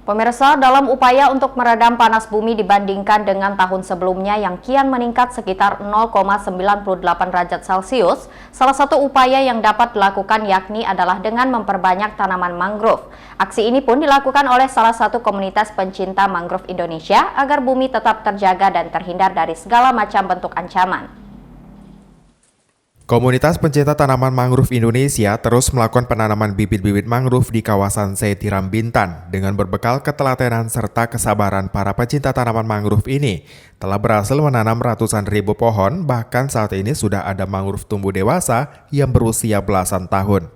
Pemirsa, dalam upaya untuk meredam panas bumi dibandingkan dengan tahun sebelumnya yang kian meningkat sekitar 0,98 derajat Celcius, salah satu upaya yang dapat dilakukan yakni adalah dengan memperbanyak tanaman mangrove. Aksi ini pun dilakukan oleh salah satu komunitas pencinta mangrove Indonesia agar bumi tetap terjaga dan terhindar dari segala macam bentuk ancaman. Komunitas pencinta tanaman mangrove Indonesia terus melakukan penanaman bibit-bibit mangrove di kawasan Setiram Bintan. Dengan berbekal ketelatenan serta kesabaran para pecinta tanaman mangrove ini, telah berhasil menanam ratusan ribu pohon, bahkan saat ini sudah ada mangrove tumbuh dewasa yang berusia belasan tahun.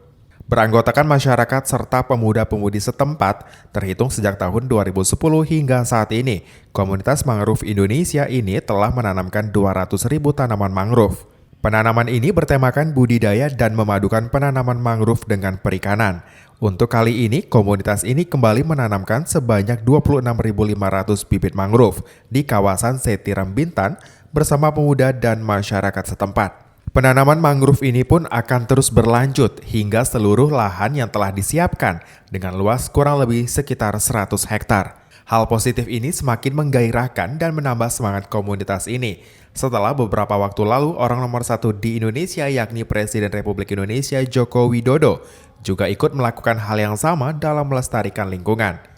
Beranggotakan masyarakat serta pemuda-pemudi setempat, terhitung sejak tahun 2010 hingga saat ini, komunitas mangrove Indonesia ini telah menanamkan 200 ribu tanaman mangrove. Penanaman ini bertemakan budidaya dan memadukan penanaman mangrove dengan perikanan. Untuk kali ini, komunitas ini kembali menanamkan sebanyak 26.500 bibit mangrove di kawasan Setiram Bintan bersama pemuda dan masyarakat setempat. Penanaman mangrove ini pun akan terus berlanjut hingga seluruh lahan yang telah disiapkan dengan luas kurang lebih sekitar 100 hektar. Hal positif ini semakin menggairahkan dan menambah semangat komunitas ini. Setelah beberapa waktu lalu, orang nomor satu di Indonesia yakni Presiden Republik Indonesia Joko Widodo juga ikut melakukan hal yang sama dalam melestarikan lingkungan.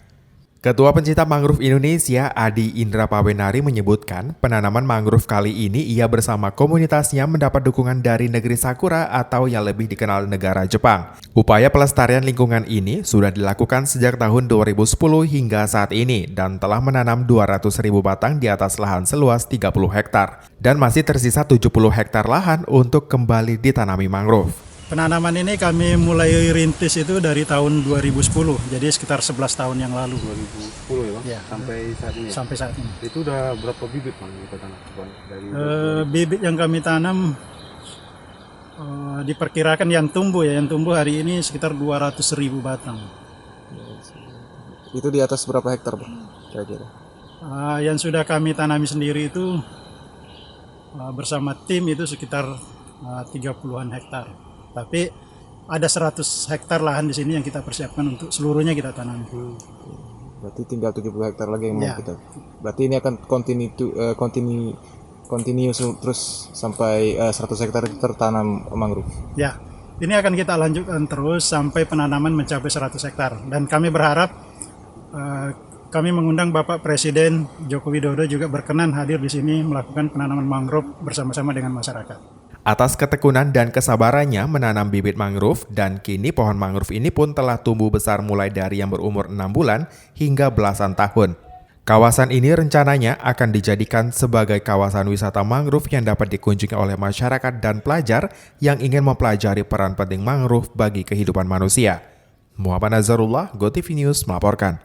Ketua Pencinta Mangrove Indonesia Adi Indra Pawenari menyebutkan penanaman mangrove kali ini ia bersama komunitasnya mendapat dukungan dari negeri Sakura atau yang lebih dikenal negara Jepang. Upaya pelestarian lingkungan ini sudah dilakukan sejak tahun 2010 hingga saat ini dan telah menanam 200.000 batang di atas lahan seluas 30 hektar. Dan masih tersisa 70 hektar lahan untuk kembali ditanami mangrove. Penanaman ini kami mulai rintis itu dari tahun 2010, jadi sekitar 11 tahun yang lalu. 2010 ya Bang? Ya. Sampai saat ini? Sampai saat ini. Itu udah berapa bibit Bang kita tanam? Bibit yang kami tanam diperkirakan yang tumbuh hari ini sekitar 200.000 batang. Itu di atas berapa hektar Bang? Kira-kira? Yang sudah kami tanami sendiri itu bersama tim itu sekitar 30-an hektar. Tapi ada 100 hektar lahan di sini yang kita persiapkan untuk seluruhnya kita tanam. Berarti tinggal 70 hektar lagi yang mau kita. Berarti ini akan continue terus sampai 100 hektar tertanam mangrove. Ya, ini akan kita lanjutkan terus sampai penanaman mencapai 100 hektar. Dan kami berharap kami mengundang Bapak Presiden Joko Widodo juga berkenan hadir di sini melakukan penanaman mangrove bersama-sama dengan masyarakat. Atas ketekunan dan kesabarannya menanam bibit mangrove dan kini pohon mangrove ini pun telah tumbuh besar mulai dari yang berumur 6 bulan hingga belasan tahun. Kawasan ini rencananya akan dijadikan sebagai kawasan wisata mangrove yang dapat dikunjungi oleh masyarakat dan pelajar yang ingin mempelajari peran penting mangrove bagi kehidupan manusia. Muhammad Nazarullah, GoTV News melaporkan.